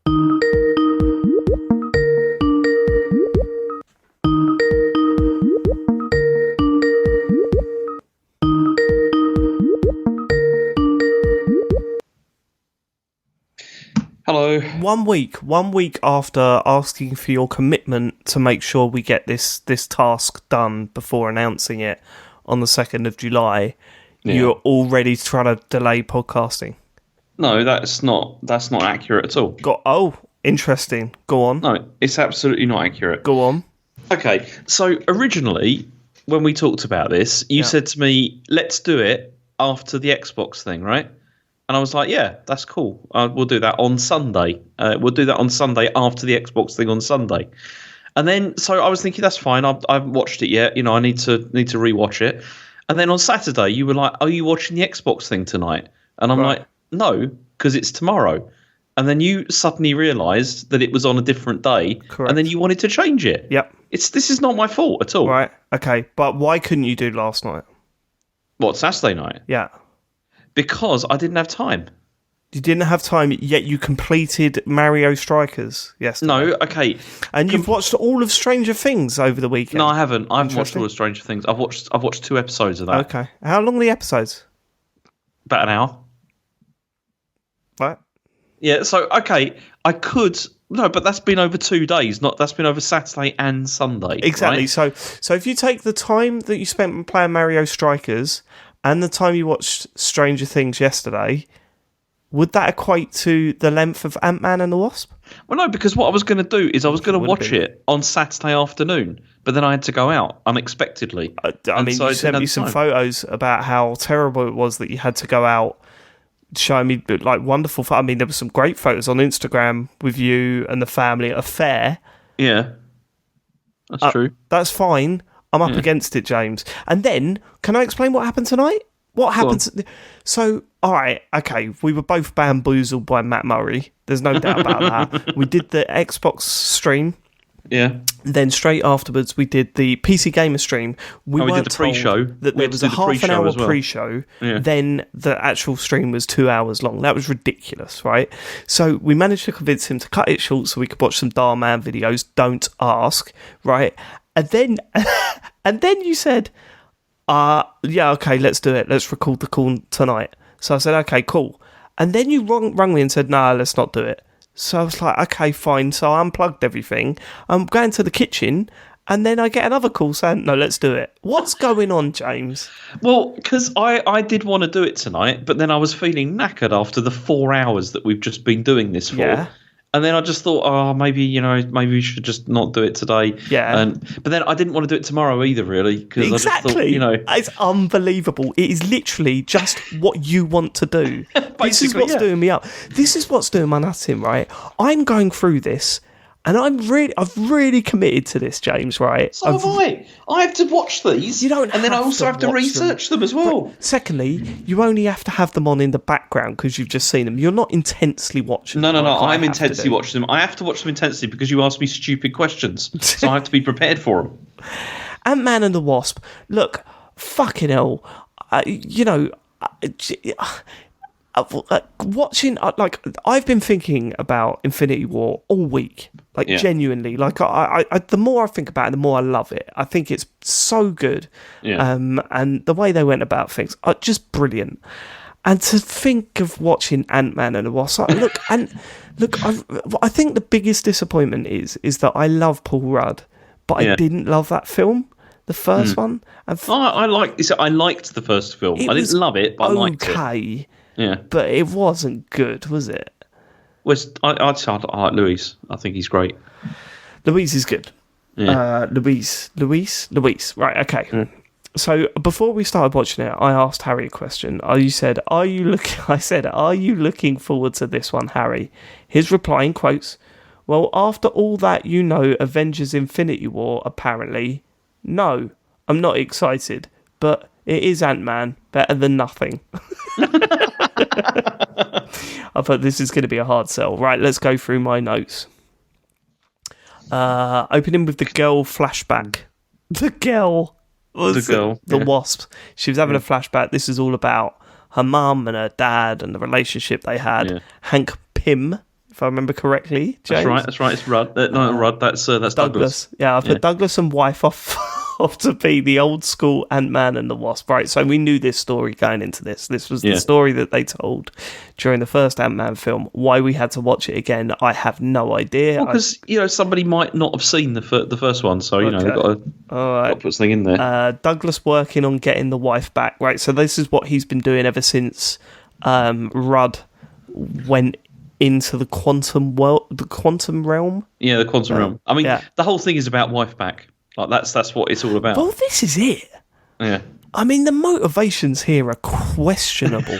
Hello. 1 week after asking for your commitment to make sure we get this task done before announcing it on the 2nd of July, you're already trying to delay podcasting. No, that's not accurate at all. Interesting. Go on. No, it's absolutely not accurate. Go on. Okay, so originally, when we talked about this, you said to me, let's do it after the Xbox thing, right? And I was like, yeah, that's cool. We'll do that on Sunday. We'll do that on Sunday after the Xbox thing on Sunday. And then, so I was thinking, that's fine. I haven't watched it yet. I need to rewatch it. And then on Saturday, you were like, are you watching the Xbox thing tonight? And I'm like, no, because it's tomorrow. And then you suddenly realised that it was on a different day. Correct. And then you wanted to change it. Yep. This is not my fault at all. Right. Okay. But why couldn't you do last night? What, Saturday night? Yeah. Because I didn't have time. You didn't have time, yet you completed Mario Strikers yesterday. No, okay. And you've watched all of Stranger Things over the weekend. No, I haven't. I haven't watched all of Stranger Things. I've watched 2 episodes of that. Okay. How long are the episodes? About an hour. Right. Yeah, so, okay, I could... No, but that's been over 2 days. That's been over Saturday and Sunday. Exactly. Right? So if you take the time that you spent playing Mario Strikers and the time you watched Stranger Things yesterday, would that equate to the length of Ant-Man and the Wasp? Well, no, because what I was going to do is I was going to watch it on Saturday afternoon, but then I had to go out unexpectedly. I mean, you sent me some photos about how terrible it was that you had to go out, showing me like wonderful. I mean, there were some great photos on Instagram with you and the family at a fair. Yeah, that's true. That's fine. I'm up against it, James. And then, can I explain what happened tonight? What happened? So, all right, okay, we were both bamboozled by Matt Murray. There's no doubt about that. We did the Xbox stream. Yeah. Then straight afterwards, we did the PC Gamer stream. We did the pre-show. That there was a half an hour pre-show. Yeah. Then the actual stream was 2 hours long. That was ridiculous, right? So we managed to convince him to cut it short so we could watch some Dhar Mann videos. Don't ask, right? And then, you said, yeah, okay, let's do it. Let's record the call tonight. So I said, okay, cool. And then you rung me and said, no, let's not do it. So I was like, okay, fine. So I unplugged everything. I'm going to the kitchen, and then I get another call saying, no, let's do it. What's going on, James? Well, because I did want to do it tonight, but then I was feeling knackered after the 4 hours that we've just been doing this for. Yeah. And then I just thought, maybe we should just not do it today. Yeah. But then I didn't want to do it tomorrow either, really. Exactly. I just thought, It's unbelievable. It is literally just what you want to do. This is what's doing me up. This is what's doing my nuts in, right? I'm going through this, and I've really committed to this, James, right? So have I. I have to watch these. You don't and then I also have to research them as well. But secondly, you only have to have them on in the background because you've just seen them. You're not intensely watching them. No. I'm intensely watching them. I have to watch them intensely because you ask me stupid questions. So I have to be prepared for them. Ant-Man and the Wasp. Look, fucking hell. Watching, I've been thinking about Infinity War all week, genuinely. I the more I think about it, the more I love it. I think it's so good, and the way they went about things are just brilliant. And to think of watching Ant-Man and the Wasp, I think the biggest disappointment is that I love Paul Rudd, but I didn't love that film. The first one. I liked the first film. I didn't love it, but I liked it. Okay. Yeah, but it wasn't good, was it? I like Luis. I think he's great. Luis is good. Yeah. Luis. Right, okay. Mm. So before we started watching it, I asked Harry a question. I said, are you looking forward to this one, Harry? His reply in quotes, well, after all that, Avengers Infinity War, apparently, no, I'm not excited, but it is Ant-Man, better than nothing. I thought this is going to be a hard sell. Right, let's go through my notes. Opening with the girl flashback. The Wasp. She was having a flashback. This is all about her mum and her dad and the relationship they had. Yeah. Hank Pym if I remember correctly. James? That's right. It's Rudd. No, Rudd. That's Douglas. Yeah, I put Douglas and wife off to be the old school Ant-Man and the Wasp. Right, so we knew this story going into this. This was the story that they told during the first Ant-Man film. Why we had to watch it again, I have no idea. Well, because somebody might not have seen the first one, so they've got to put something in there. Douglas working on getting the wife back. Right, so this is what he's been doing ever since Rudd went into the quantum realm. Yeah, the quantum realm. I mean, the whole thing is about wife back. Like that's what it's all about. Well, this is it. Yeah. I mean, the motivations here are questionable.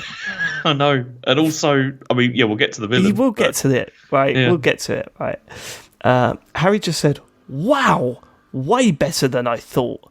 I know, and also, I mean, we'll get to the villain. We'll get to it, right? Yeah. We'll get to it, right? Harry just said, "Wow, way better than I thought."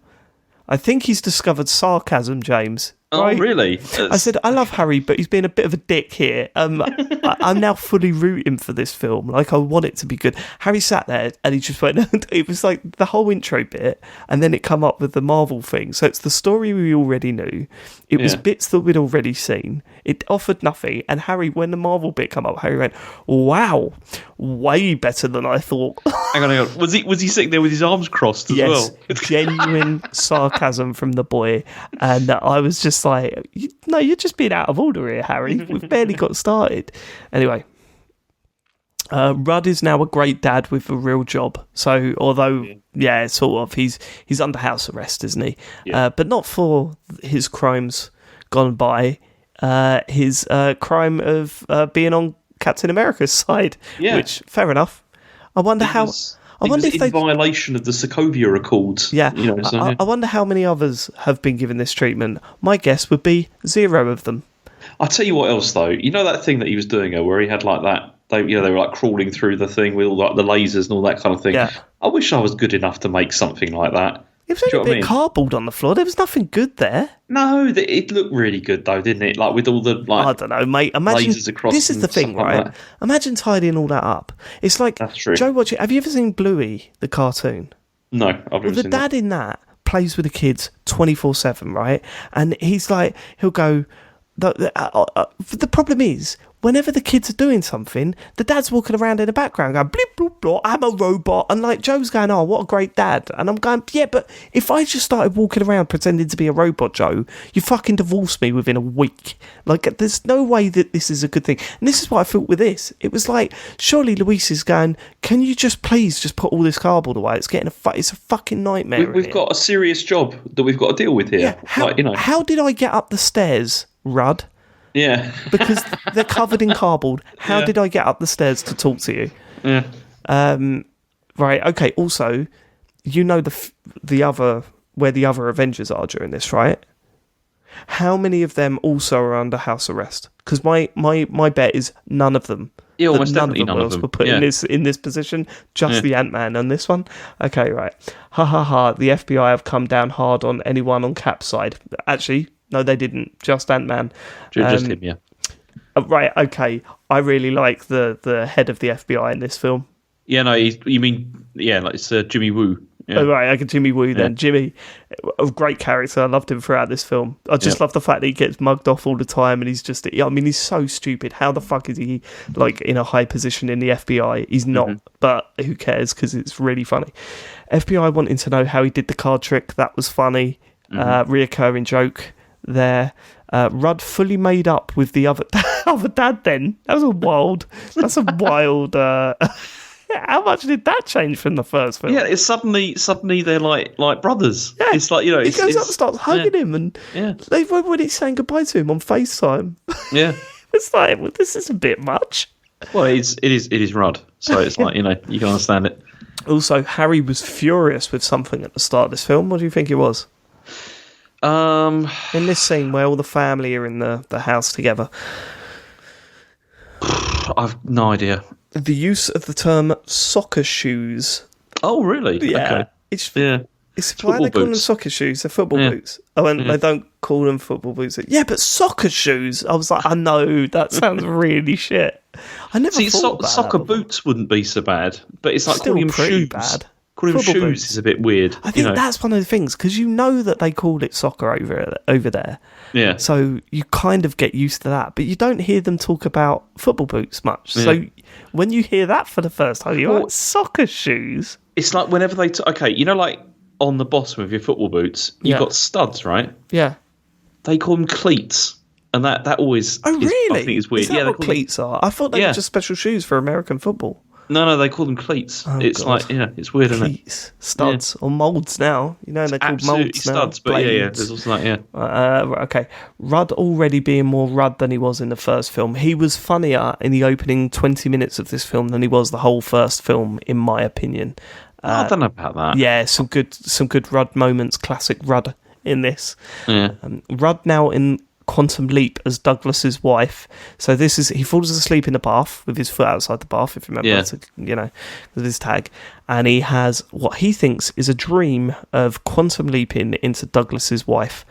I think he's discovered sarcasm, James. Right? Oh, really? I said, I love Harry, but he's being a bit of a dick here. I'm now fully rooting for this film. Like, I want it to be good. Harry sat there and he just went, it was like the whole intro bit, and then it come up with the Marvel thing. So it's the story we already knew. It was bits that we'd already seen. It offered nothing. And Harry, when the Marvel bit come up, Harry went, wow, way better than I thought. Hang on. Was he sitting there with his arms crossed as well? Yes, genuine sarcasm from the boy. And I was just like, no, you're just being out of order here, Harry. We've barely got started. Anyway, Rudd is now a great dad with a real job. So, although, sort of, he's under house arrest, isn't he? Yeah. But not for his crimes gone by. His crime of being on Captain America's side, which, fair enough. I wonder how... I wonder if in violation of the Sokovia Accords. Yeah, I wonder how many others have been given this treatment. My guess would be 0 of them. I'll tell you what else, though. You know that thing that he was doing, where he had like that. They were like crawling through the thing with all like the lasers and all that kind of thing. Yeah. I wish I was good enough to make something like that. It was only a bit of cardboard on the floor. There was nothing good there. No, it looked really good though, didn't it? Like with all the I don't know, mate. Imagine lasers across. This is the thing, right? Like imagine tidying all that up. It's like that's true. Joe, watch it. Have you ever seen Bluey, the cartoon? No, I've never seen the dad in that plays with the kids 24/7, right? And he's like, he'll go. The problem is, whenever the kids are doing something, the dad's walking around in the background going, blip, blip, blip, I'm a robot. And like Joe's going, oh, what a great dad. And I'm going, yeah, but if I just started walking around pretending to be a robot, Joe, you fucking divorce me within a week. Like, there's no way that this is a good thing. And this is what I felt with this. It was like, surely Luis is going, can you just please just put all this cardboard away? It's getting it's a fucking nightmare. We've got a serious job that we've got to deal with here. Yeah, how did I get up the stairs, Rudd? Yeah. Because they're covered in cardboard. How did I get up the stairs to talk to you? Yeah. Right, okay, also, you know the other Avengers are during this, right? How many of them also are under house arrest? Because my bet is none of them. Yeah, almost definitely none of them were put in this position. Just the Ant-Man on this one. Okay, right. Ha ha ha. The FBI have come down hard on anyone on Cap's side. Actually, no, they didn't. Just Ant-Man. Just him, yeah. Right, okay. I really like the head of the FBI in this film. Yeah, no, you mean, like it's Jimmy Woo. Yeah. Oh, right, I get Jimmy Woo then. Yeah. Jimmy, a great character. I loved him throughout this film. I just love the fact that he gets mugged off all the time and he's just, I mean, he's so stupid. How the fuck is he, like, in a high position in the FBI? He's not, but who cares, because it's really funny. FBI wanting to know how he did the card trick. That was funny. Reoccurring joke there. Rudd fully made up with the other dad then. That's a wild how much did that change from the first film? Yeah, it's suddenly they're like brothers. Yeah. It's like, he goes up and starts hugging him, and when he's saying goodbye to him on FaceTime. Yeah. It's like, well, this is a bit much. Well, it is Rudd, so it's like, you can understand it. Also, Harry was furious with something at the start of this film. What do you think it was? In this scene where all the family are in the house together. I've no idea. The use of the term soccer shoes. Oh, really? Yeah. Okay. It's why they call them soccer shoes. They're football boots. Oh, and they don't call them football boots. Yeah, but soccer shoes. I was like, I know, that sounds really shit. I never thought about soccer that boots wouldn't be so bad, but it's like still calling them pretty shoes. Bad. Calling them Football shoes boots. is a bit weird. I think that's one of the things, because you know that they call it soccer over there. Yeah. So you kind of get used to that, but you don't hear them talk about football boots much. Yeah. So when you hear that for the first time, you're like, soccer shoes? It's like whenever they... like on the bottom of your football boots, you've got studs, right? Yeah. They call them cleats. And that always... Oh, really? I think it's weird. Is that what cleats are? I thought they were just special shoes for American football. No, they call them cleats. It's God. It's weird, isn't it? Cleats, studs, or moulds now. You know, they're called moulds now. Studs, but there's also that, okay. Rudd already being more Rudd than he was in the first film. He was funnier in the opening 20 minutes of this film than he was the whole first film, in my opinion. I don't know about that. Yeah, some good Rudd moments, classic Rudd in this. Yeah. Rudd now in Quantum Leap as Douglas's wife. So he falls asleep in the bath with his foot outside the bath, if you remember, with his tag, and he has what he thinks is a dream of quantum leaping into Douglas's wife,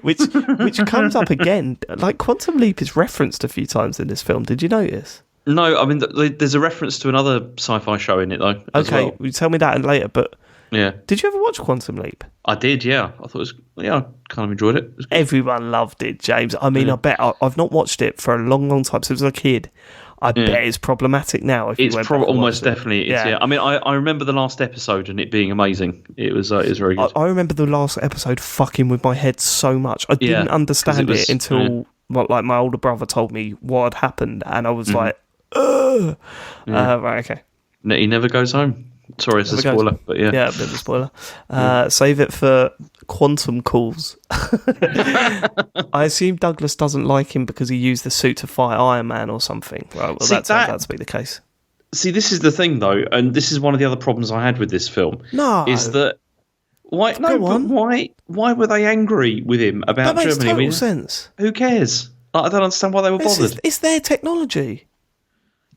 which comes up again. Like, quantum leap is referenced a few times in this film. Did you notice? No, I mean, there's a reference to another sci-fi show in it, though. Okay, you tell me that later, but... Yeah. Did you ever watch Quantum Leap? I did, yeah. I thought it was... Yeah, I kind of enjoyed it. Everyone loved it, James. I mean, I bet... I've not watched it for a long, long time since I was a kid. I bet it's problematic now. It's almost definitely... Yeah. I mean, I remember the last episode and it being amazing. It was very good. I remember the last episode fucking with my head so much. I didn't understand it until like my older brother told me what had happened, and I was like, ugh. Right, okay. He never goes home. Sorry, it's a spoiler, but yeah. Yeah, a bit of a spoiler. Save it for quantum calls. I assume Douglas doesn't like him because he used the suit to fight Iron Man or something. Right, well, that turns out to be the case. See, this is the thing, though, and this is one of the other problems I had with this film. No. Is that... Why were they angry with him about Germany? That makes total sense. Who cares? I don't understand why they were bothered. It's their technology.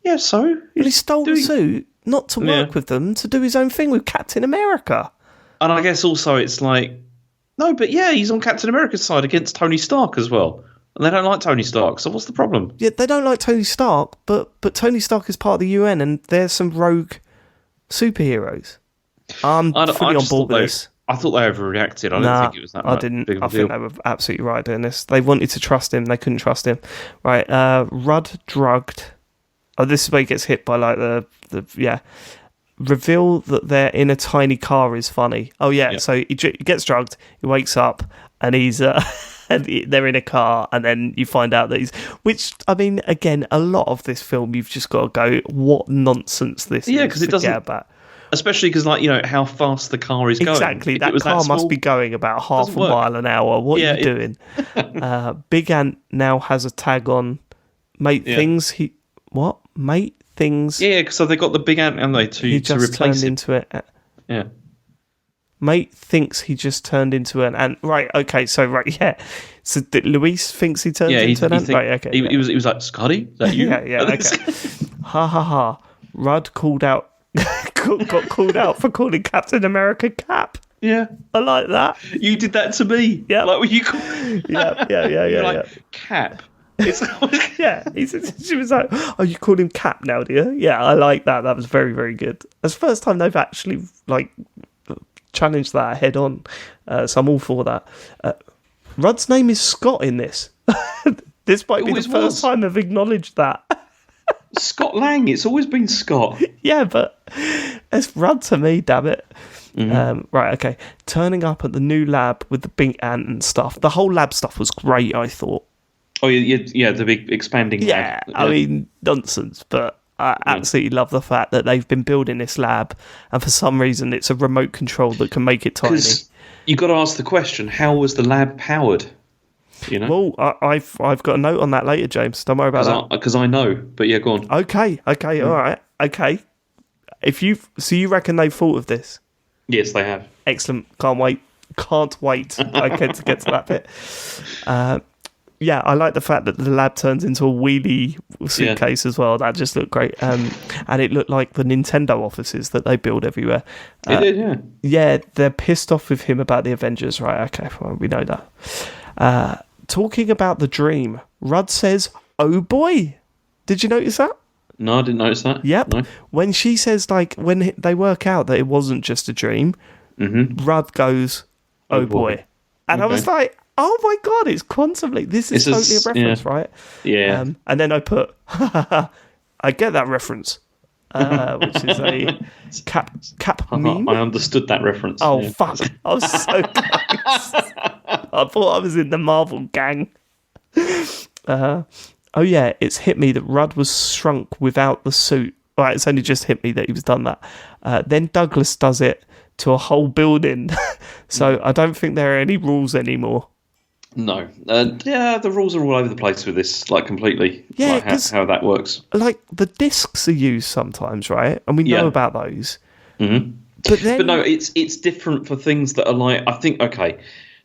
Yeah, so? He stole the suit not to work with them, to do his own thing with Captain America. And I guess also it's like, no, but yeah, he's on Captain America's side against Tony Stark as well. And they don't like Tony Stark, so what's the problem? Yeah, they don't like Tony Stark, but Tony Stark is part of the UN, and there's some rogue superheroes. I'm fully on board with this. I thought they overreacted. I didn't think it was that much. I didn't. I think they were absolutely right doing this. They wanted to trust him. They couldn't trust him. Right, Rudd drugged. Oh, this is where he gets hit by like the reveal that they're in a tiny car is funny. Oh yeah. So he gets drugged. He wakes up and he's and they're in a car, and then you find out that he's. Which, I mean, again, a lot of this film you've just got to go, what nonsense this is. Yeah, because it doesn't. About. Especially because, like, how fast the car is going. Exactly, that car must be going about half a mile an hour. What are you doing? Big Ant now has a tag on. Mate thinks he... What? Mate things... Yeah, so they got the Big Ant, haven't they, to replace it. He just turned into it. Yeah. Mate thinks he just turned into an ant. Right, okay, so, yeah. So Luis thinks he turned into an ant? Right, okay. He was like, Scotty, is that you? yeah, okay. Ha ha ha. Rudd called out... got called out for calling Captain America Cap. Yeah, I like that. You did that to me. Yeah, like when you call. You're like, Cap. Yeah, she was like, "Oh, you call him Cap now, do you?" Yeah, I like that. That was very, very good. It's the first time they've actually challenged that head on. So I'm all for that. Rudd's name is Scott in this. This might be the first time I've acknowledged that. Scott Lang, it's always been Scott. Yeah, but it's Rudd to me, damn it. Mm-hmm. Right, okay. Turning up at the new lab with the Big Ant and stuff. The whole lab stuff was great, I thought. Oh, yeah, the big expanding lab. Yeah, I mean, nonsense, but I absolutely love the fact that they've been building this lab, and for some reason it's a remote control that can make it tiny. You've got to ask the question, how was the lab powered? Well, I've got a note on that later, James. Don't worry about that. Because I know, but yeah, go on. Okay, all right, okay. So you reckon they've thought of this? Yes, they have. Excellent. Can't wait. Okay, to get to that bit. Yeah, I like the fact that the lab turns into a wheelie suitcase as well. That just looked great. And it looked like the Nintendo offices that they build everywhere. It did, yeah. Yeah, they're pissed off with him about the Avengers, right? Okay, well, we know that. Talking about the dream, Rudd says, "Oh boy." Did you notice that? No, I didn't notice that. Yep. No. When she says, like, when they work out that it wasn't just a dream, Rudd goes, oh boy. And I was like, oh my God, it's Quantum Leap. This is totally a reference, right? Yeah. And then I put, I get that reference, which is a cap meme. I understood that reference. Oh, fuck. I was so close. I thought I was in the Marvel gang. Oh, yeah, it's hit me that Rudd was shrunk without the suit. Right, it's only just hit me that he was done that. Then Douglas does it to a whole building. So I don't think there are any rules anymore. No. The rules are all over the place with this, like, completely. Yeah, like how that works. Like, the discs are used sometimes, right? And we know about those. Mm-hmm. But no, it's different for things that are like, I think, okay,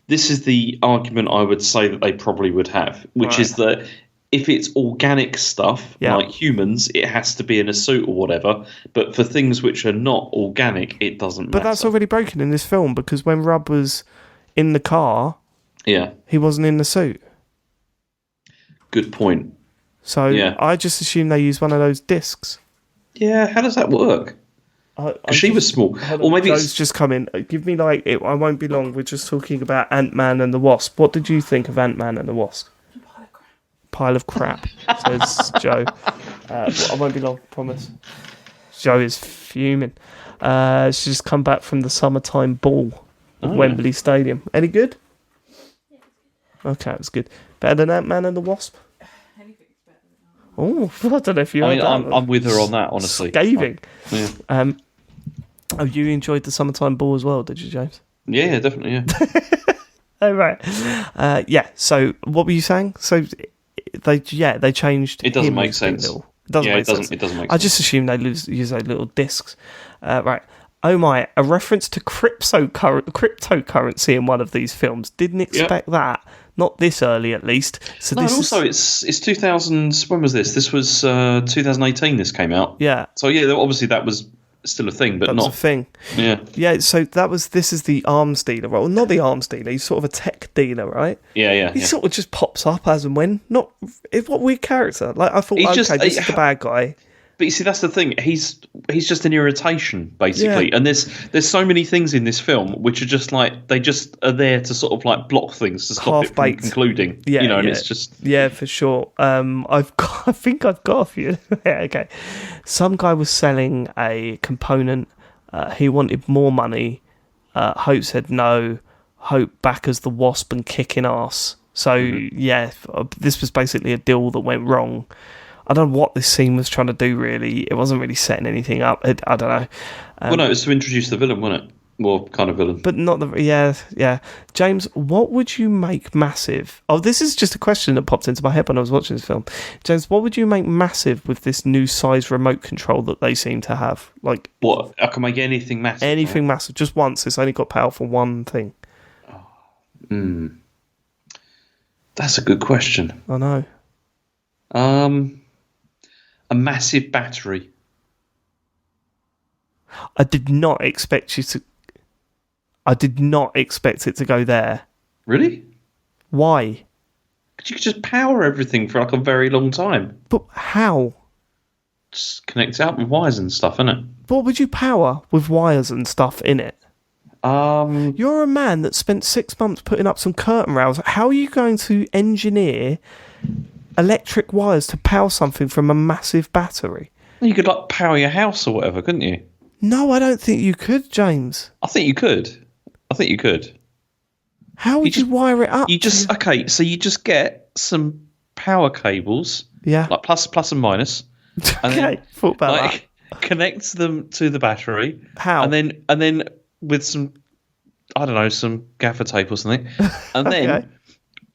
this is the argument I would say that they probably would have, which is that if it's organic stuff, like humans, it has to be in a suit or whatever. But for things which are not organic, it doesn't matter. But that's already broken in this film, because when Rudd was in the car, he wasn't in the suit. Good point. So I just assume they used one of those discs. Yeah, how does that work? She was small. Or maybe Joe's just come in. Give me I won't be long. We're just talking about Ant-Man and the Wasp. What did you think of Ant-Man and the Wasp? Pile of crap, says Joe. I won't be long, promise. Joe is fuming. She's just come back from the summertime ball at Wembley Stadium. Any good? Okay, it was good. Better than Ant-Man and the Wasp? Anything's better than Ant-Man. Oh, I don't know if you heard that. I'm with her on that, honestly. Scathing. Yeah. You enjoyed the summertime ball as well, did you, James? Yeah, definitely, yeah. Oh, right. So what were you saying? So they changed. It doesn't make sense. It doesn't make sense. It doesn't make sense. I just assume they use those little discs. Right. Oh my! A reference to cryptocurrency in one of these films. Didn't expect that. Not this early, at least. So no, this and also it's 2000. When was this? This was 2018. This came out. Yeah. So yeah, obviously that was still a thing, but that not was a thing. Yeah. Yeah. So this is the arms dealer. Well, not the arms dealer. He's sort of a tech dealer, right? Yeah. He sort of just pops up as and when. Not what weird character. Like I thought, this is the bad guy. But you see, that's the thing. He's just an irritation, basically. And there's so many things in this film which are just like they just are there to sort of like block things to stop it from concluding. Yeah, and it's just for sure. I think I've got a few. Yeah, okay. Some guy was selling a component. He wanted more money. Hope said no. Hope back as the Wasp and kicking ass. So this was basically a deal that went wrong. I don't know what this scene was trying to do, really. It wasn't really setting anything up. I don't know. Well, no, it was to introduce the villain, wasn't it? Well, kind of villain. But not the... Yeah. James, what would you make massive? Oh, this is just a question that popped into my head when I was watching this film. James, what would you make massive with this new size remote control that they seem to have? Like, what? I can make anything massive? Anything massive. Just once. It's only got power for one thing. That's a good question. I know. A massive battery. I did not expect it to go there. Really? Why? Because you could just power everything for like a very long time. But how? Just connect out with wires and stuff, innit? What would you power with wires and stuff in it? You're a man that spent 6 months putting up some curtain rails. How are you going to engineer electric wires to power something from a massive battery? You could like power your house or whatever, couldn't you? No, I don't think you could, James. I think you could. How would you wire it up? You just so you just get some power cables, like plus and minus, and thought about that. Connect them to the battery. How? And then with some, I don't know, some gaffer tape or something, and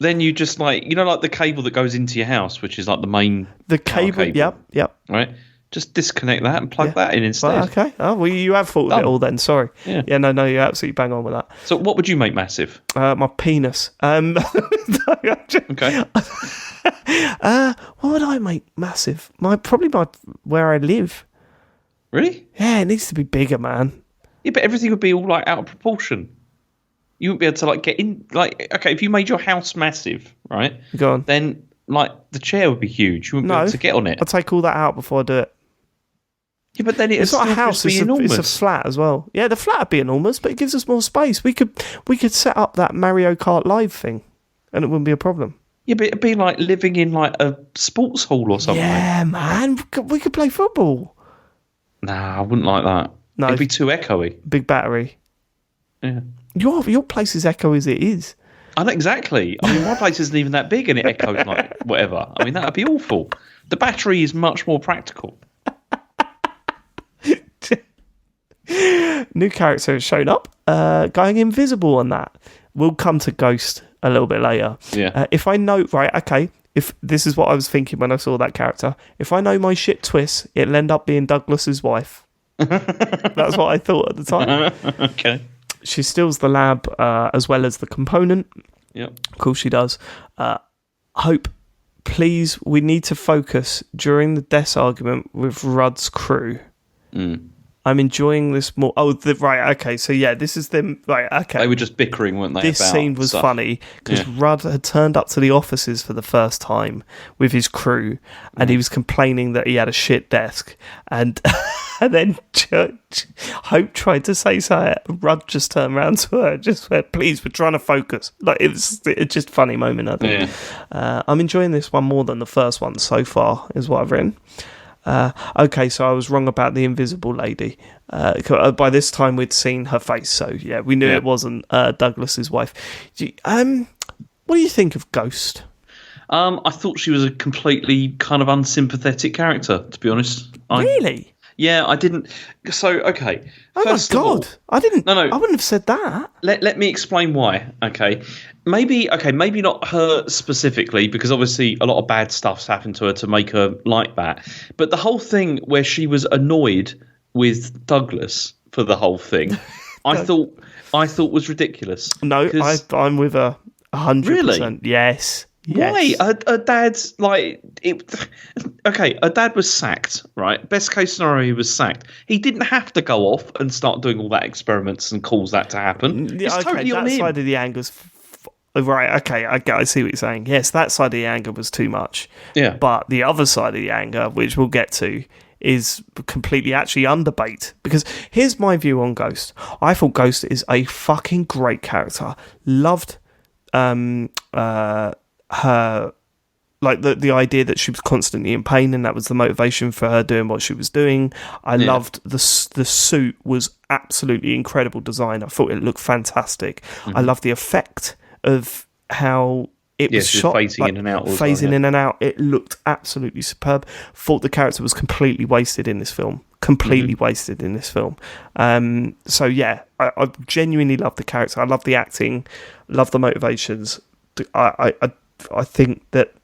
then you just like the cable that goes into your house, which is like the main cable. Yep. Right. Just disconnect that and plug that in instead. Well, okay. Oh, well, you have thought of it all then. Sorry. Yeah. No, you're absolutely bang on with that. So, what would you make massive? My penis. Okay. What would I make massive? Probably where I live. Really? Yeah, it needs to be bigger, man. Yeah, but everything would be all like out of proportion. You wouldn't be able to like get in. Like, okay, if you made your house massive, right? Go on. Then like the chair would be huge. You wouldn't be able to get on it. I'll take all that out before I do it. Yeah, but then it's not a house. It's a flat as well. Yeah, the flat would be enormous, but it gives us more space. We could set up that Mario Kart Live thing, and it wouldn't be a problem. Yeah, but it'd be like living in like a sports hall or something. Yeah, man, we could play football. Nah, I wouldn't like that. No, it'd be too echoey. Big battery. Yeah. Your place is echoey as it is. I know exactly. I mean, my place isn't even that big, and it echoes like whatever. I mean, that'd be awful. The battery is much more practical. New character has shown up, going invisible on that. We'll come to Ghost a little bit later. Yeah. If I know, right, okay, if this is what I was thinking when I saw that character, if I know my shit twists, it'll end up being Douglas's wife. That's what I thought at the time. Okay. She steals the lab as well as the component. Yep. Of course she does. Hope, please, we need to focus during the death argument with Rudd's crew. I'm enjoying this more. Oh, right, okay. So, yeah, this is them. Right, okay. They were just bickering, weren't they? This scene was funny because Rudd had turned up to the offices for the first time with his crew and he was complaining that he had a shit desk. And and then Hope tried to say something. Rudd just turned around to her and just went, please, we're trying to focus. Like, it's just a funny moment, I think. Yeah. I'm enjoying this one more than the first one so far, is what I've written. Okay, so I was wrong about the invisible lady. By this time, we'd seen her face, so yeah, we knew it wasn't Douglas's wife. What do you think of Ghost? I thought she was a completely kind of unsympathetic character, to be honest. Really? Yeah, I didn't. So, okay. Oh First my God! I didn't. No. I wouldn't have said that. Let me explain why. Okay. Maybe not her specifically, because obviously a lot of bad stuff's happened to her to make her like that. But the whole thing where she was annoyed with Douglas for the whole thing, I thought was ridiculous. No, I'm with her 100%. Really? Yes. Why? Her dad's like it. Okay, her dad was sacked. Right, best case scenario, he was sacked. He didn't have to go off and start doing all that experiments and cause that to happen. Yeah, it's totally on him. That side of the anger's right. Okay, I see what you're saying. Yes, that side of the anger was too much. Yeah, but the other side of the anger, which we'll get to, is completely actually underbait. Because here's my view on Ghost. I thought Ghost is a fucking great character. Loved her, like the idea that she was constantly in pain and that was the motivation for her doing what she was doing. I loved the suit was absolutely incredible design. I thought it looked fantastic. I loved the effect of how it was shot, phasing in and out. In and out. It looked absolutely superb. Thought the character was completely wasted in this film. Wasted in this film. So yeah, I genuinely love the character. I love the acting. Love the motivations. I think that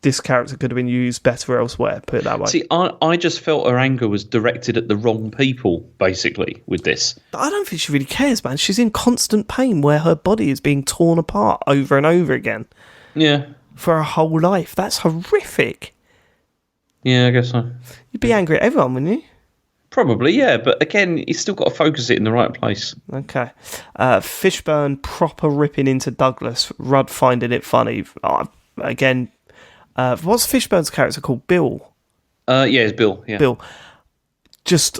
this character could have been used better elsewhere, put it that way. See, I just felt her anger was directed at the wrong people, basically, with this. I don't think she really cares, man. She's in constant pain where her body is being torn apart over and over again. Yeah. For her whole life. That's horrific. Yeah, I guess so. You'd be angry at everyone, wouldn't you? Probably, yeah, but again, you still got to focus it in the right place. Okay. Fishburne proper ripping into Douglas, Rudd finding it funny. Again, what's Fishburne's character called? Bill? Yeah, it's Bill, yeah. Bill. Just,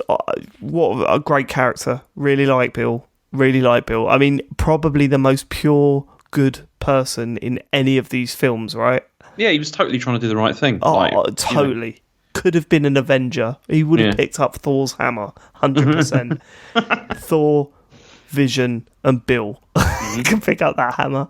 what a great character. Really like Bill. I mean, probably the most pure, good person in any of these films, right? Yeah, he was totally trying to do the right thing. Oh, totally. You know. Could have been an Avenger. He would have picked up Thor's hammer, 100%. Thor, Vision, and Bill can pick up that hammer.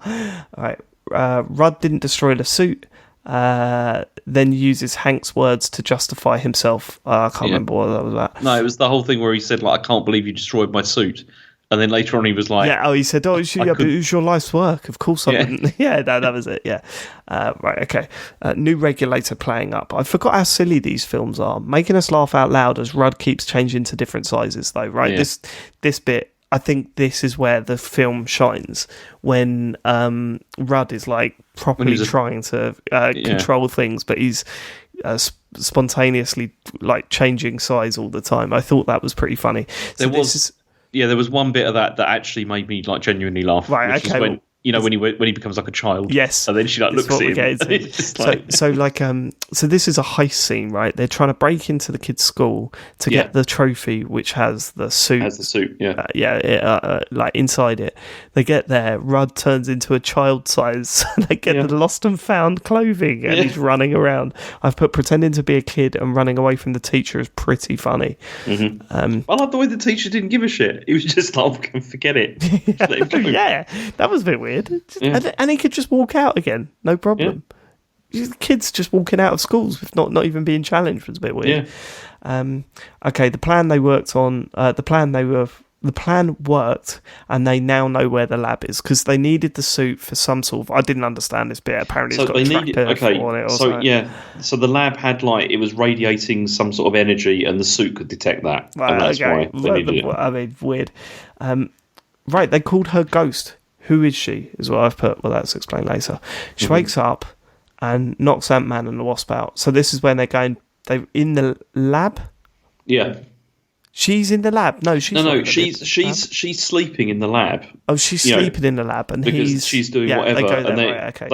All right. Rudd didn't destroy the suit. Then uses Hank's words to justify himself. I can't remember what that was about. No, it was the whole thing where he said, like, I can't believe you destroyed my suit. And then later on he was like... Yeah, he said, but it was your life's work. Of course I wouldn't. Yeah, that was it, yeah. Right, okay. New regulator playing up. I forgot how silly these films are. Making us laugh out loud as Rudd keeps changing to different sizes, though, right? Yeah. This bit, I think this is where the film shines. When Rudd is, like, properly trying to control things, but he's... spontaneously, like, changing size all the time. I thought that was pretty funny. There was one bit of that actually made me like genuinely laugh. Right, okay. You know, when he becomes like a child. Yes. And then she like This is looks what at we're him. getting to. It's just like, So this is a heist scene, right? They're trying to break into the kid's school to get the trophy, which has the suit. has the suit, Like inside it. They get there. Rudd turns into a child size. They get the lost and found clothing, and he's running around. I've put pretending to be a kid and running away from the teacher is pretty funny. I love the way the teacher didn't give a shit. He was just like, forget it. Just let him go. Yeah, that was a bit weird. And he could just walk out again, no problem. Kids just walking out of schools with not even being challenged was a bit weird. Okay, the plan they worked on, the plan worked, and they now know where the lab is because they needed the suit for some sort of. I didn't understand this bit. Apparently, it's got a tracker on it. Or something. So the lab had it was radiating some sort of energy, and the suit could detect that, and that's why they needed it. I mean, weird. Right, they called her Ghost. Who is she? Is what I've put. Well, that's explained later. She wakes up and knocks Ant-Man and the Wasp out. So this is when they're in the lab. Yeah. She's in the lab. No, she's not. She's sleeping in the lab. Oh, she's sleeping in the lab, and because she's doing whatever. They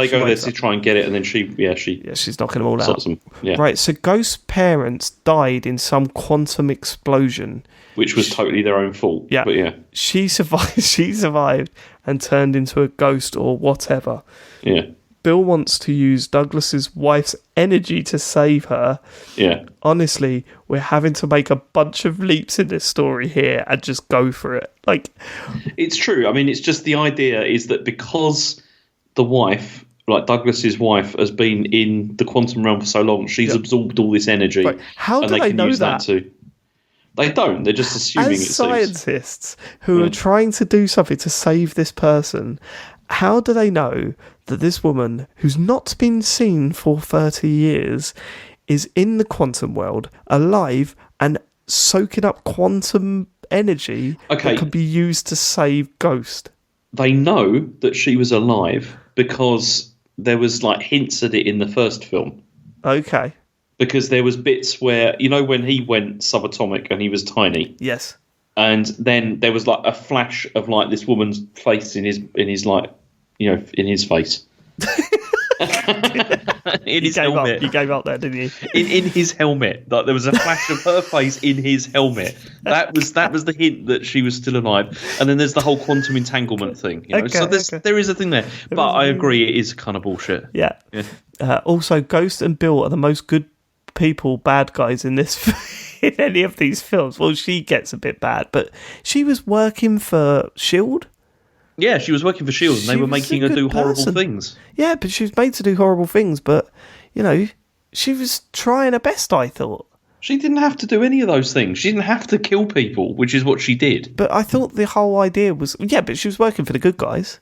go there to try and get it, and then she's knocking them all out. Yeah. Right. So Ghost's parents died in some quantum explosion, which was totally their own fault. Yeah, but she survived. She survived and turned into a ghost or whatever. Yeah. Bill wants to use Douglas's wife's energy to save her. Yeah. Honestly, we're having to make a bunch of leaps in this story here and just go for it. It's true. I mean, it's just the idea is that because the wife, like Douglas's wife, has been in the quantum realm for so long, she's absorbed all this energy. Right. How do they know that? They don't. They're just assuming As scientists who are trying to do something to save this person, how do they know that this woman, who's not been seen for 30 years, is in the quantum world, alive, and soaking up quantum energy that can be used to save Ghost? They know that she was alive because there was hints at it in the first film. Okay. Because there was bits where, when he went subatomic and he was tiny. Yes. And then there was a flash of this woman's face in his face. In his helmet. You gave up there, didn't you? In his helmet. There was a flash of her face in his helmet. That was the hint that she was still alive. And then there's the whole quantum entanglement thing. There is a thing there. But I agree, it is kind of bullshit. Yeah. Also, Ghost and Bill are the most good people, bad guys in this in any of these films. Well, she gets a bit bad, but she was working for S.H.I.E.L.D. Yeah, she was working for S.H.I.E.L.D. and they were making her do horrible things. Yeah, but she was made to do horrible things, but, she was trying her best, I thought. She didn't have to do any of those things. She didn't have to kill people, which is what she did. But I thought the whole idea was... Yeah, but she was working for the good guys.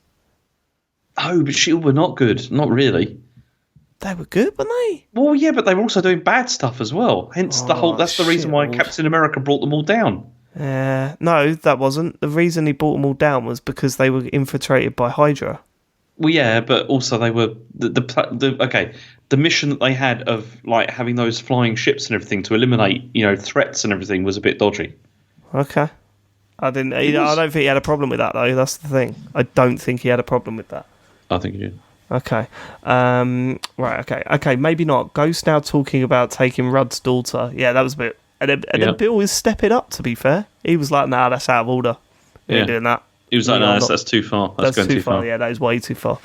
Oh, but S.H.I.E.L.D. were not good. Not really. They were good, weren't they? Well, yeah, but they were also doing bad stuff as well. Hence that's the reason why Captain America brought them all down. No, that wasn't. The reason he brought them all down was because they were infiltrated by Hydra. Well, yeah, but also they were the mission that they had of having those flying ships and everything to eliminate threats and everything was a bit dodgy. Okay, I don't think he had a problem with that though. That's the thing. I don't think he had a problem with that. I think he did. Okay. Right. Okay. Maybe not. Ghost now talking about taking Rudd's daughter. Yeah, that was a bit. And then Bill is stepping up. To be fair, he was like, "Nah, that's out of order. We ain't doing that." He was like, "No, that's too far. That's going too far." Yeah, that is way too far.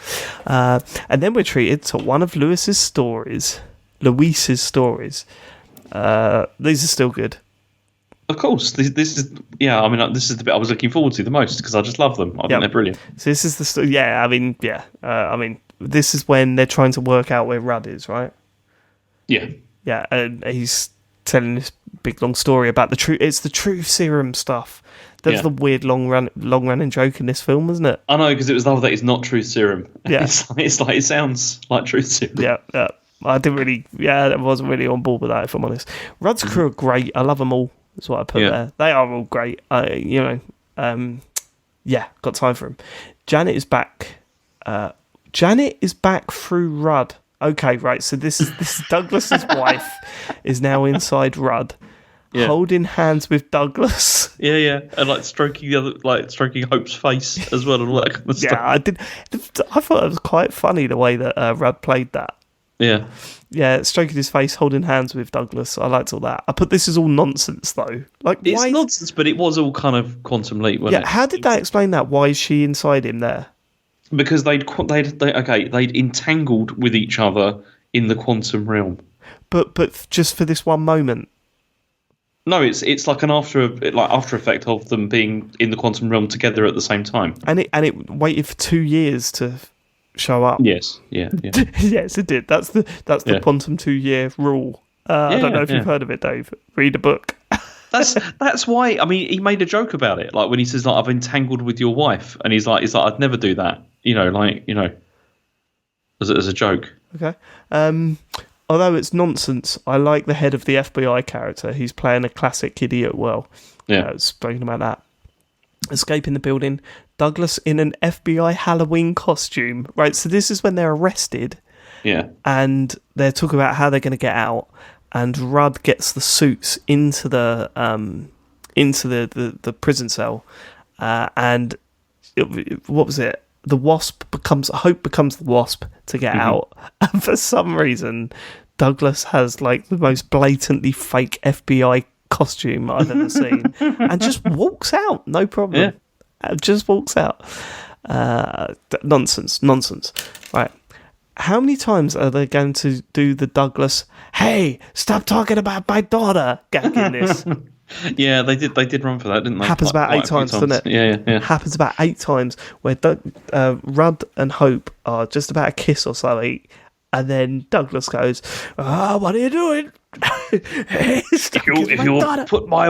And then we're treated to one of Luis's stories. These are still good. Of course, this is. Yeah, I mean, this is the bit I was looking forward to the most because I just love them. I think they're brilliant. So this is the story. Yeah, I mean, this is when they're trying to work out where Rudd is, right? Yeah. Yeah, and he's telling this big long story about the truth. It's the truth serum stuff. That's the weird long running joke in this film, isn't it? I know, because it was the other day. It's not truth serum. Yeah, it's like it sounds like truth serum. Yeah. I didn't really. Yeah, I wasn't really on board with that. If I'm honest, Rudd's crew are great. I love them all. That's what I put there. They are all great. Got time for them. Janet is back. Janet is back through Rudd. Okay, right. So this is Douglas's wife is now inside Rudd. holding hands with Douglas. Yeah, and like stroking Hope's face as well, and all that kind of stuff. Yeah, I thought it was quite funny the way that Rudd played that. Yeah. Yeah, stroking his face, holding hands with Douglas. I liked all that. I put this is all nonsense though. Like, it's nonsense, but it was all kind of Quantum Leap, wasn't it? How did they explain that? Why is she inside him there? Because they'd entangled with each other in the quantum realm. But just for this one moment. No, it's like an after effect of them being in the quantum realm together at the same time. And it waited for 2 years to show up. Yes, yeah. Yes, it did. That's the quantum 2-year rule. I don't know if you've heard of it, Dave. Read a book. That's why. I mean, he made a joke about it, like when he says, like, "I've entangled with your wife," and he's like, "I'd never do that," as a joke. Okay. Although it's nonsense, I like the head of the FBI character. He's playing a classic idiot well. Yeah. Speaking about that. Escaping the building, Douglas in an FBI Halloween costume. Right, so this is when they're arrested. Yeah. And they're talking about how they're going to get out. And Rudd gets the suits into the prison cell. And what was it? Hope becomes the Wasp to get out. And for some reason, Douglas has like the most blatantly fake FBI costume I've ever seen, and just walks out, no problem. Yeah. Just walks out. Nonsense. Right. How many times are they going to do the Douglas, "Hey, stop talking about my daughter" gag in this? Yeah, they did run for that, didn't they? Happens about 8 times, doesn't it? Yeah. Happens about 8 times where Rudd and Hope are just about to kiss or something, and then Douglas goes, "What are you doing?" if you'll put my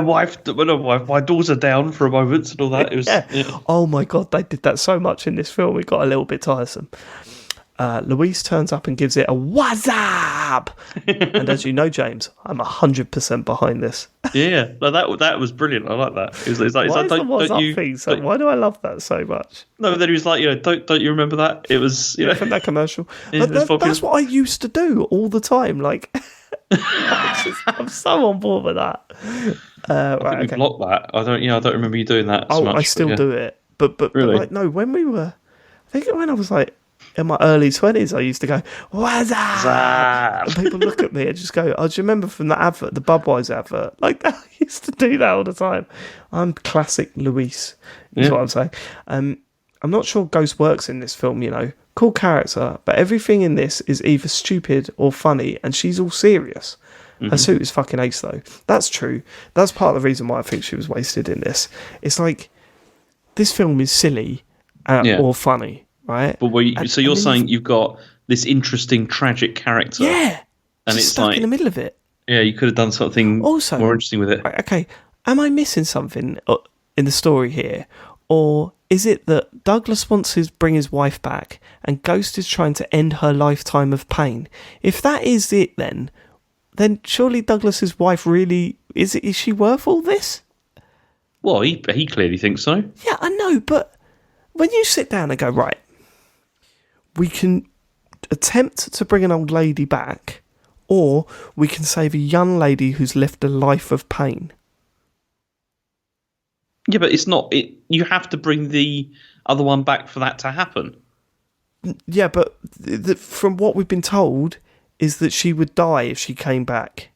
daughter down for a moment and all that. It was, yeah. Oh my God, they did that so much in this film, it got a little bit tiresome. Louise turns up and gives it a "What's up?" And as you know, James, I'm 100% behind this. Yeah, that was brilliant. I like that. It was like, why is the "What's up" thing so? Why do I love that so much? No, but then he was like, don't you remember that? It was, from that commercial. That's what I used to do all the time. Like, I'm so on board with that. I think we blocked that. I don't remember you doing that. Oh, so much, I still do it, but really? But like, no, when I was like in my early 20s, I used to go, "What's up?" And people look at me and just go, "Oh, do you remember from the advert, the Budweiser advert?" Like, I used to do that all the time. I'm classic Luis, is what I'm saying. I'm not sure Ghost works in this film, Cool character, but everything in this is either stupid or funny, and she's all serious. Her suit is fucking ace, though. That's true. That's part of the reason why I think she was wasted in this. It's like, this film is silly or funny. Right, but you're saying you've got this interesting, tragic character, and it's stuck like in the middle of it. Yeah, you could have done something also more interesting with it. Right, okay, am I missing something in the story here, or is it that Douglas wants to bring his wife back, and Ghost is trying to end her lifetime of pain? If that is it, then surely Douglas's wife really is she worth all this? Well, he clearly thinks so. Yeah, I know, but when you sit down and go, right, we can attempt to bring an old lady back, or we can save a young lady who's lived a life of pain. Yeah, but it's not. You have to bring the other one back for that to happen. Yeah, but from what we've been told is that she would die if she came back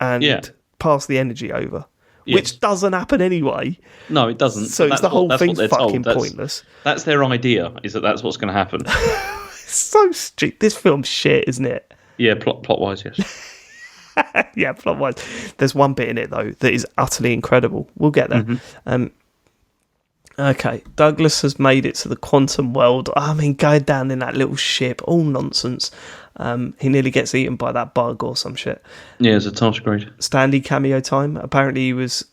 and pass the energy over. Yes. Which doesn't happen anyway. No, it doesn't. So the whole thing's fucking pointless. That's their idea, is that's what's going to happen. It's so strict. This film's shit, isn't it? Yeah, plot-wise, yes. Yeah, plot-wise. There's one bit in it, though, that is utterly incredible. We'll get there. Okay, Douglas has made it to the quantum world. I mean, going down in that little ship, all nonsense. He nearly gets eaten by that bug or some shit. Yeah, it's a tardigrade. Stanley cameo time. Apparently he was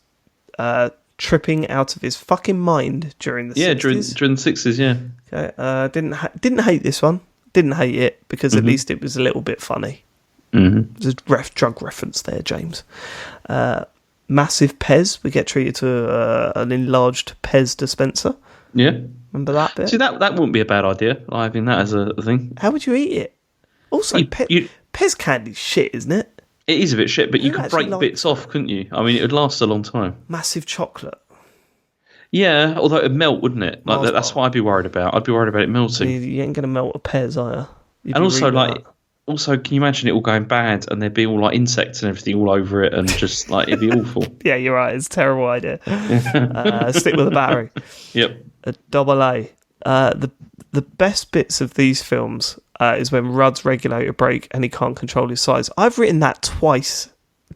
tripping out of his fucking mind during the 60s. during the 60s, yeah. Okay, didn't hate this one. Didn't hate it, because at least it was a little bit funny. There's a drug reference there, James. Massive Pez. We get treated to an enlarged Pez dispenser. Yeah. Remember that bit? See, that wouldn't be a bad idea, having that as a thing. How would you eat it? Also, Pez candy's shit, isn't it? It is a bit shit, but you Who could actually break likes bits off, couldn't you? I mean, it would last a long time. Massive chocolate. Yeah, although it'd melt, wouldn't it? Like Mars that's bar. what I'd be worried about. I'd be worried about it melting. You ain't going to melt a Pez, are you? You'd And be also, reading like, that. also, can you imagine it all going bad and there'd be all like insects and everything all over it, and just like it'd be awful. Yeah, you're right. It's a terrible idea. Stick with a battery. Yep. A double A. The best bits of these films is when Rudd's regulator break and he can't control his size. I've written that twice.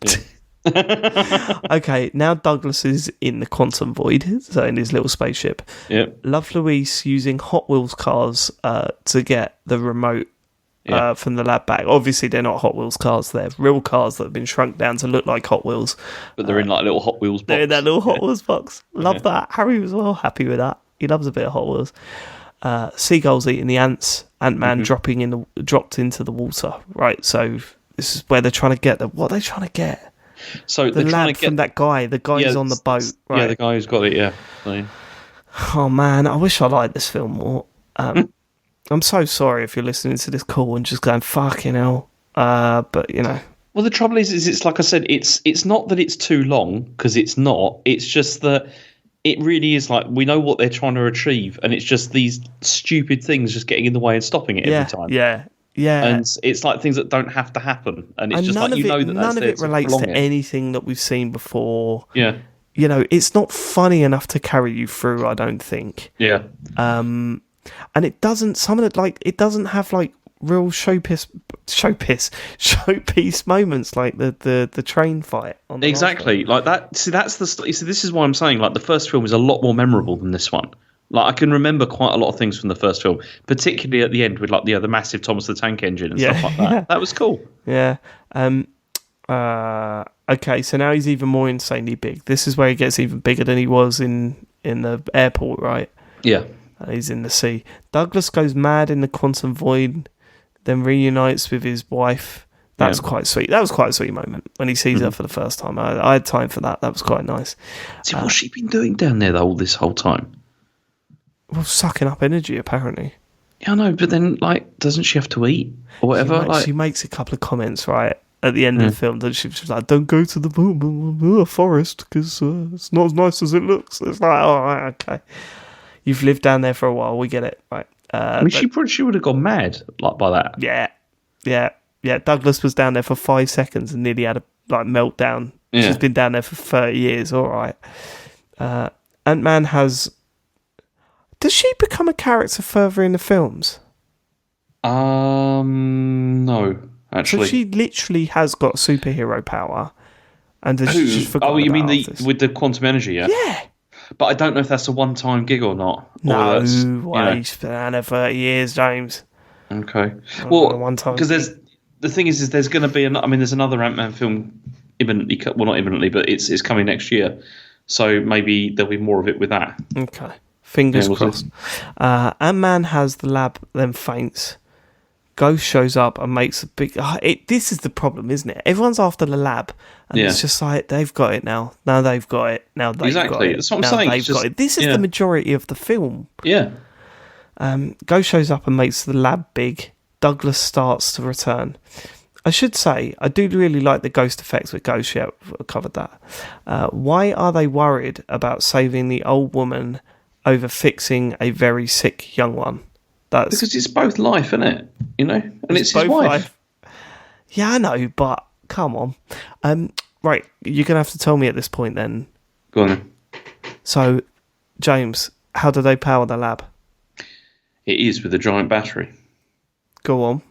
Yeah. Okay, now Douglas is in the quantum void, so in his little spaceship. Yep. Love Louise using Hot Wheels cars to get the remote from the lab back. Obviously, they're not Hot Wheels cars; they're real cars that have been shrunk down to look like Hot Wheels. But they're in like a little Hot Wheels box. They're in that little Hot Wheels box. Love that. Harry was well happy with that. He loves a bit of Hot Wheels. Seagulls eating the ants. Ant-Man dropped into the water. Right, so this is where they're trying to get what are they trying to get? So The they're trying lab to get from that guy. The guy who's on the boat. Right. Yeah, the guy who's got it. Yeah. So, Oh man, I wish I liked this film more. I'm so sorry if you're listening to this call and just going fucking hell. But you know. well, the trouble is it's like I said, it's not that it's too long, because it's not. It's just that it really is like we know what they're trying to achieve, and it's just these stupid things just getting in the way and stopping it every time. Yeah. And it's like things that don't have to happen, and it's just like none of it relates to anything that we've seen before. Yeah. You know, it's not funny enough to carry you through, I don't think. Yeah. And it doesn't. Some of it, like, it doesn't have like real showpiece moments, like the train fight. On the Exactly, like that. See, that's the. See, this is why I'm saying like the first film is a lot more memorable than this one. Like I can remember quite a lot of things from the first film, particularly at the end with like the massive Thomas the Tank Engine and stuff like that. Yeah. That was cool. Yeah. Okay, so now he's even more insanely big. This is where he gets even bigger than he was in the airport, right? Yeah. He's in the sea. Douglas goes mad in the quantum void, then reunites with his wife. That's quite sweet. That was quite a sweet moment when he sees her for the first time. I had time for that. That was quite nice. See, what's she been doing down there though all this whole time? Well, sucking up energy, apparently. Yeah, I know, but then, like, doesn't she have to eat or whatever? She makes a couple of comments, right, at the end of the film. That she's like, don't go to the forest because it's not as nice as it looks. It's like, oh, right, okay. You've lived down there for a while. We get it, right? I mean, she would have gone mad like by that. Yeah. Douglas was down there for 5 seconds and nearly had a meltdown. Yeah. She's been down there for 30 years. All right. Ant-Man has... Does she become a character further in the films? No, actually. So she literally has got superhero power. And does she just forgot you mean this? with the quantum energy? Yeah. Yeah. But I don't know if that's a one-time gig or not. No or way. She's been down there 30 years, James. Okay. Not Well, a one-time because the thing is there's going to be there's another Ant-Man film imminently. Well, not imminently, but it's coming next year. So maybe there'll be more of it with that. Okay. Fingers we'll crossed. Ant-Man has the lab, then faints. Ghost shows up and makes a big... this is the problem, isn't it? Everyone's after the lab, and it's just like, they've got it now. Now they've got it. Now they've got it. Exactly. That's what I'm saying. They've got it. This is the majority of the film. Yeah. Ghost shows up and makes the lab big. Douglas starts to return. I should say, I do really like the ghost effects with Ghost. Yeah, I've covered that. Why are they worried about saving the old woman over fixing a very sick young one? Because it's both life, isn't it? You know, and it's his both wife. life. Yeah, I know, but come on. Right, you're gonna have to tell me at this point then. Go on then. So, James, how do they power the lab? It is with a giant battery. Go on.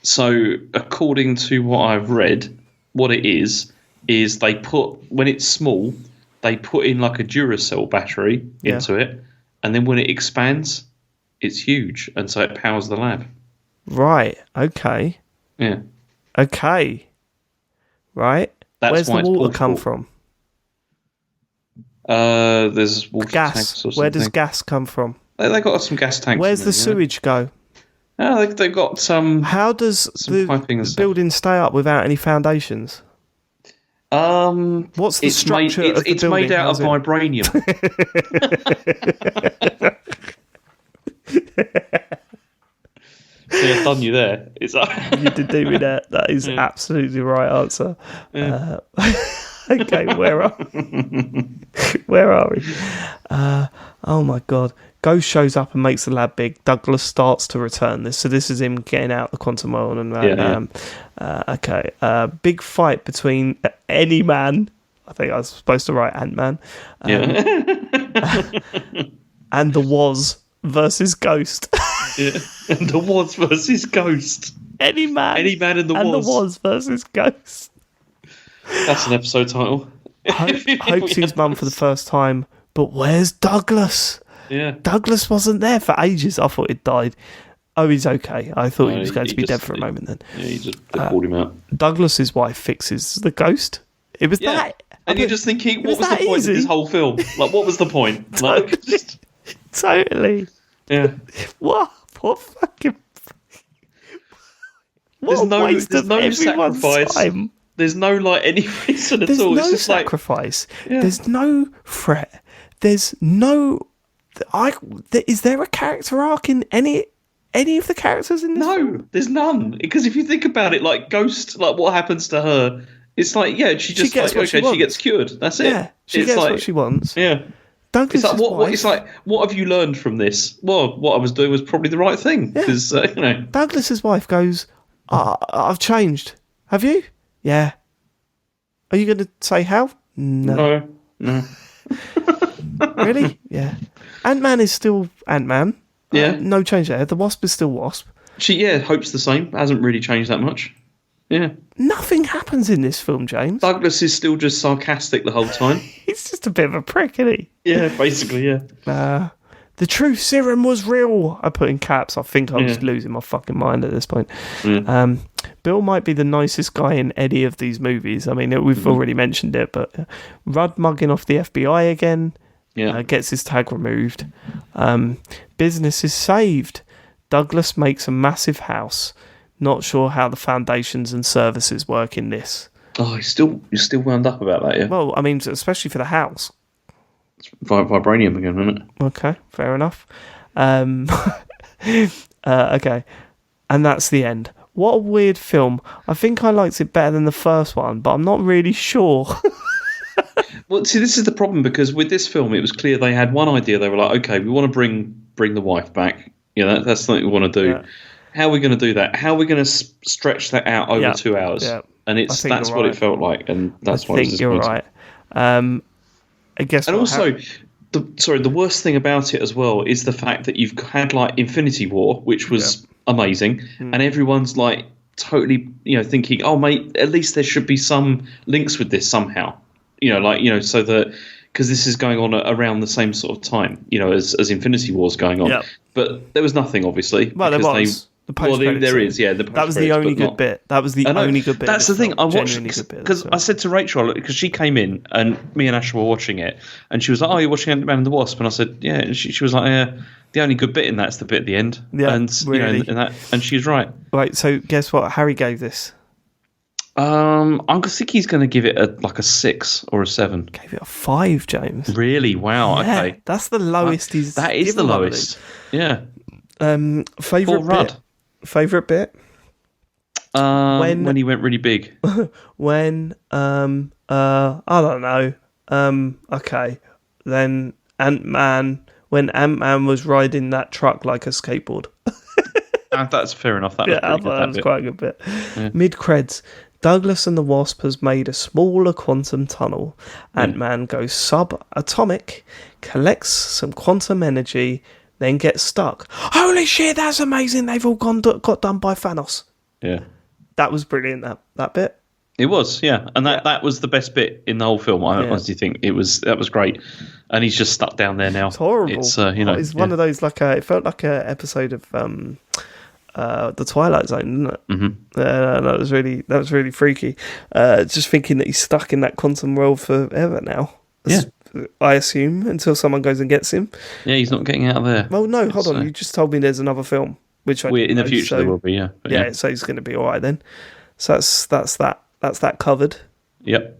So, according to what I've read, what it is they put, when it's small, they put in like a Duracell battery into it, and then when it expands, it's huge, and so it powers the lab. Right, okay. Yeah. Okay. Right. Where's the water come from? There's water gas. tanks or something. Where does gas come from? They got some gas tanks. Where's the sewage go? Oh, they've got some. How does the building stay up without any foundations? What's the structure of the building? It's made out of vibranium. Yeah, done you there. It's You did do me that. That is absolutely the right answer. Okay, where are we? Oh my god. Ghost shows up and makes the lab big. Douglas starts to return this. So this is him getting out the quantum world. And okay. Big fight between any man. I think I was supposed to write Ant-Man. And the Was versus Ghost. Yeah. And the Was versus Ghost. Any man in the and Was. the Was versus Ghost. That's an episode title. Hope sees Mum for the first time, but where's Douglas? Yeah. Douglas wasn't there for ages. I thought he'd died. Oh, he's okay. I thought he was going to be dead for a moment then. Yeah, they called him out. Douglas's wife fixes the ghost. It was that. And you're just thinking, what was the point of this whole film? Like, what was the point? Totally. Yeah. What fucking... There's no sacrifice. Time. There's no, any reason at all. There's it's just sacrifice. There's no threat. There's no... is there a character arc in any of the characters in this film? There's none. Because if you think about it, Ghost, what happens to her... It's she just gets what she wants. She gets cured. That's it. Yeah, she gets what she wants. Yeah. Douglas what have you learned from this? Well, what I was doing was probably the right thing because Douglas's wife goes, "I've changed. Have you? Yeah. Are you going to say how? No. Really? Yeah. Ant-Man is still Ant-Man. Yeah. No change there. The Wasp is still Wasp. She Hope's the same. Hasn't really changed that much. Yeah. Nothing happens in this film, James. Douglas is still just sarcastic the whole time. He's just a bit of a prick, isn't he? Yeah, basically, yeah. The truth serum was real. I put in caps. I think I'm just losing my fucking mind at this point. Yeah. Bill might be the nicest guy in any of these movies. I mean, we've already mentioned it, but Rudd mugging off the FBI again. Yeah. Gets his tag removed. Business is saved. Douglas makes a massive house. Not sure how the foundations and services work in this. Oh, you're still wound up about that, yeah? Well, I mean, especially for the house. It's vibranium again, isn't it? Okay, fair enough. Okay, and that's the end. What a weird film. I think I liked it better than the first one, but I'm not really sure. Well, see, this is the problem, because with this film, it was clear they had one idea. They were like, okay, we want to bring the wife back. Yeah, that's something we want to do. Yeah. How are we going to do that? How are we going to stretch that out over 2 hours? Yeah. And that's what it felt like, and that's why I think you're right. I guess. And also, the worst thing about it as well is the fact that you've had Infinity War, which was amazing, and everyone's totally thinking, oh mate, at least there should be some links with this somehow, so that. Because this is going on around the same sort of time, as Infinity War's going on. Yep. But there was nothing, obviously. Well, there was. There is, yeah. That was the only good bit. That was the only good bit. That's the thing. I watched because I said to Rachel, because she came in and me and Ash were watching it, and she was like, "Oh, you're watching Ant-Man and the Wasp," and I said, "Yeah." And she was like, "Yeah, the only good bit in that's the bit at the end." Yeah, and really. And she's right. Right. So guess what? Harry gave this. I think he's going to give it a 6 or a 7. Gave it a 5, James. Really? Wow. Yeah, okay. That's the lowest he's. That is the lowest. Yeah. Favorite bit. Favorite bit. When he went really big. When I don't know. Okay. Then Ant-Man. When Ant-Man was riding that truck like a skateboard. That's fair enough. That was quite a good bit. Yeah. Mid-creds. Douglas and the Wasp has made a smaller quantum tunnel. Ant-Man goes subatomic, collects some quantum energy, then gets stuck. Holy shit, that's amazing. They've all got done by Thanos. Yeah. That was brilliant, that bit. It was, yeah. And that was the best bit in the whole film, I honestly think. That was great. And he's just stuck down there now. It's horrible. It's, it's one of those, it felt like an episode of The Twilight Zone, didn't it? Mm-hmm. That was really freaky. Just thinking that he's stuck in that quantum world forever now. I assume, until someone goes and gets him. Yeah, he's not getting out of there. Well, no, hold on. You just told me there's another film, which in the future there will be, yeah. But so he's going to be all right then. So that's that covered. Yep.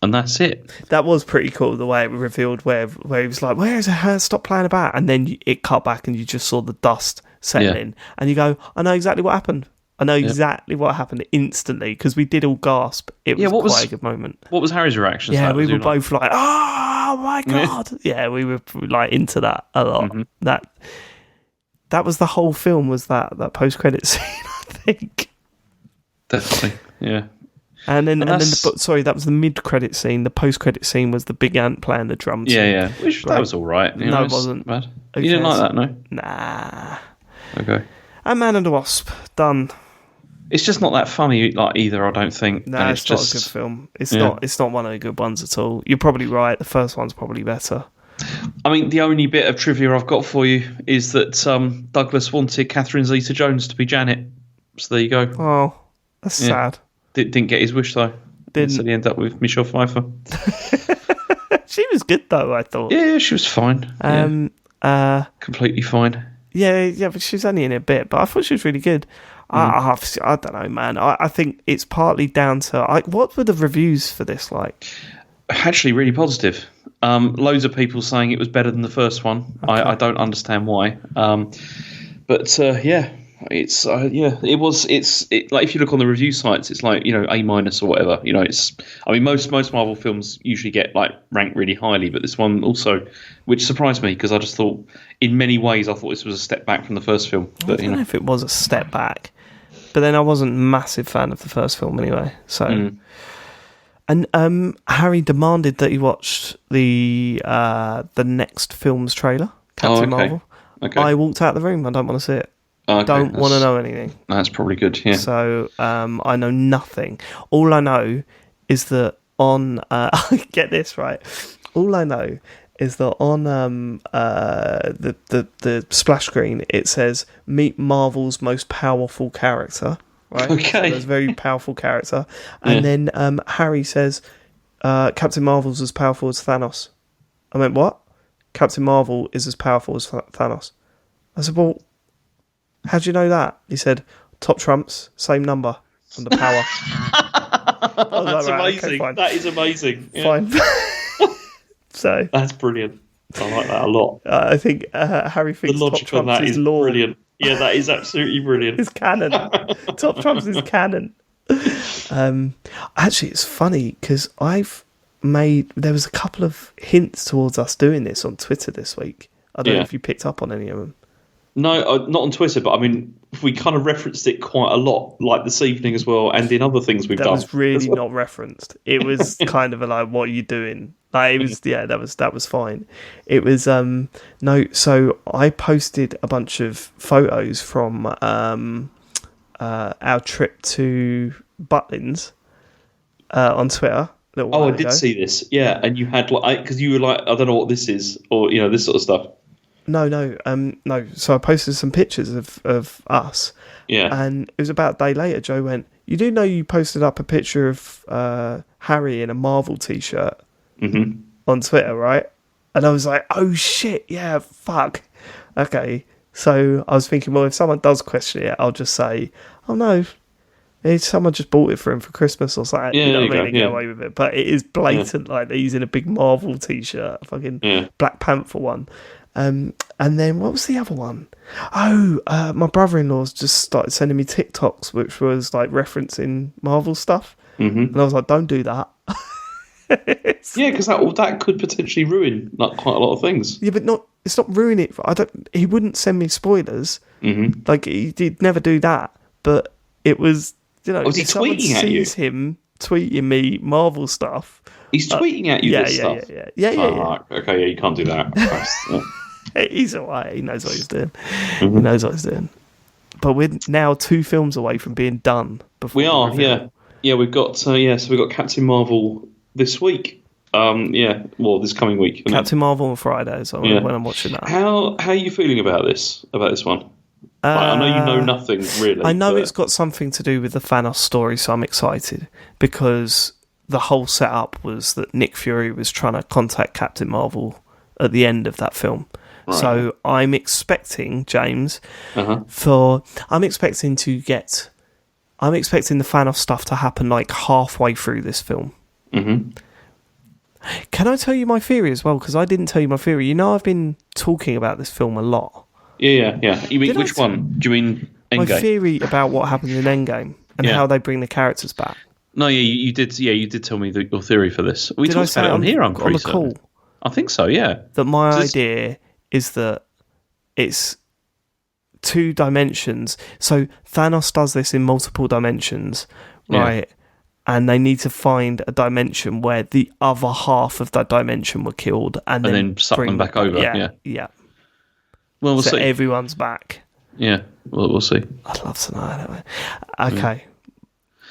And that's it. That was pretty cool, the way it revealed where he was like, "Where is it? Stop playing about!" And then it cut back, and you just saw the dust settling, and you go, I know exactly what happened. I know exactly what happened instantly because we did all gasp. It was quite a good moment. What was Harry's reaction? Yeah, we were both like, "Oh my god!" Yeah, we were like into that a lot. That was the whole film. Was that post credit scene? I think definitely, yeah. And then that was the mid credit scene. The post credit scene was the big ant playing the drums. Yeah. That was all right. No, it wasn't bad. You didn't like that, no? Nah. Okay. Ant-Man and the Wasp done. It's just not that funny, like either. I don't think. No, it's not a good film. It's not. It's not one of the good ones at all. You're probably right. The first one's probably better. I mean, the only bit of trivia I've got for you is that Douglas wanted Catherine Zeta-Jones to be Janet. So there you go. Oh, that's sad. Didn't get his wish though. So he ended up with Michelle Pfeiffer. She was good though, I thought. Yeah, she was fine. Completely fine. Yeah, but she's only in it a bit, but I thought she was really good. I don't know, man. I think it's partly down to what were the reviews for this like? Actually, really positive. Loads of people saying it was better than the first one. Okay. I don't understand why. But it's it was. It's like if you look on the review sites, it's like A- or whatever. Most Marvel films usually get like ranked really highly, but this one also, which surprised me because I just thought in many ways I thought this was a step back from the first film. But I don't know if it was a step back, but then I wasn't a massive fan of the first film anyway. So. And Harry demanded that he watched the next film's trailer, Captain Marvel. Okay. I walked out of the room. I don't want to see it. Okay. Don't want to know anything. That's probably good, yeah. So I know nothing. All I know is that on... get this, right. All I know is that on the splash screen, it says, meet Marvel's most powerful character. Right? Okay. So there's a very powerful character. And then Harry says, Captain Marvel's as powerful as Thanos. I went, what? Captain Marvel is as powerful as Thanos. I said, well, how do you know that? He said, top trumps, same number on the power. That's amazing. Okay, that is amazing. Yeah. Fine. So that's brilliant. I like that a lot. I think Harry thinks the logic top on that is is brilliant. Yeah, that is absolutely brilliant. It's canon. Top trumps is canon. Actually, it's funny because there was a couple of hints towards us doing this on Twitter this week. I don't know if you picked up on any of them. No, not on Twitter, but I mean, we kind of referenced it quite a lot, like this evening as well, and in other things we've done. That was really not referenced. It was kind of like, what are you doing? Like, it was, that was fine. It was, no, so I posted a bunch of photos from our trip to Butlins on Twitter. I did see this, yeah, and you had, because you were like, I don't know what this is, or, this sort of stuff. No. So I posted some pictures of us. Yeah. And it was about a day later, Joe went, you do know you posted up a picture of Harry in a Marvel t-shirt on Twitter, right? And I was like, oh shit, yeah, fuck. Okay. So I was thinking, well, if someone does question it, I'll just say, oh no, someone just bought it for him for Christmas or something. Yeah, get away with it. But it is blatant, like he's in a big Marvel t-shirt, a fucking Black Panther one. And then what was the other one? My brother-in-law's just started sending me TikToks, which was like referencing Marvel stuff, and I was like, "Don't do that." Yeah, because that could potentially ruin like quite a lot of things. Yeah, but it's not ruining it. He wouldn't send me spoilers. Like he'd never do that. But it was, was he if someone tweeting at you? Sees him tweeting me Marvel stuff. He's tweeting at you this stuff. Yeah. Okay, yeah, you can't do that. He's alright. He knows what he's doing. He knows what he's doing. But we're now 2 films away from being done. We are, yeah. We've got so we've got Captain Marvel this week. This coming week. Captain Marvel on Friday. So when I'm watching that. How are you feeling about this one? I know you know nothing really. I know it's got something to do with the Thanos story, so I'm excited because the whole setup was that Nick Fury was trying to contact Captain Marvel at the end of that film. Right. So I'm expecting, James, I'm expecting the Thanos stuff to happen like halfway through this film. Can I tell you my theory as well? Because I didn't tell you my theory. I've been talking about this film a lot Yeah. You mean which one? Do you mean My Endgame? theory about what happens in Endgame and how they bring the characters back. No, yeah, you did. Yeah, you did tell me your theory for this. We Did talked about it on here. I'm pretty on the certain. call I think so. Yeah. that my idea is that it's 2 dimensions. So Thanos does this in multiple dimensions, right? Yeah. And they need to find a dimension where the other half of that dimension were killed, and then suck them back over. Yeah. Well, we'll see. Everyone's back. Yeah. Well, we'll see. I'd love to know. Anyway. Okay. Yeah.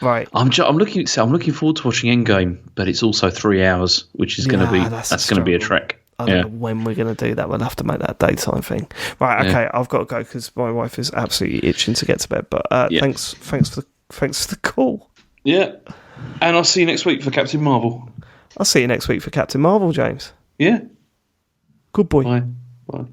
Right. I'm looking forward to watching Endgame, but it's also 3 hours, which is going to be going to be a trek. I don't know when we're going to do that. We'll have to make that a daytime thing. Right. Okay. I've got to go because my wife is absolutely itching to get to bed. But thanks for the call. Yeah. And I'll see you next week for Captain Marvel. I'll see you next week for Captain Marvel, James. Yeah. Good boy. Bye. Bye.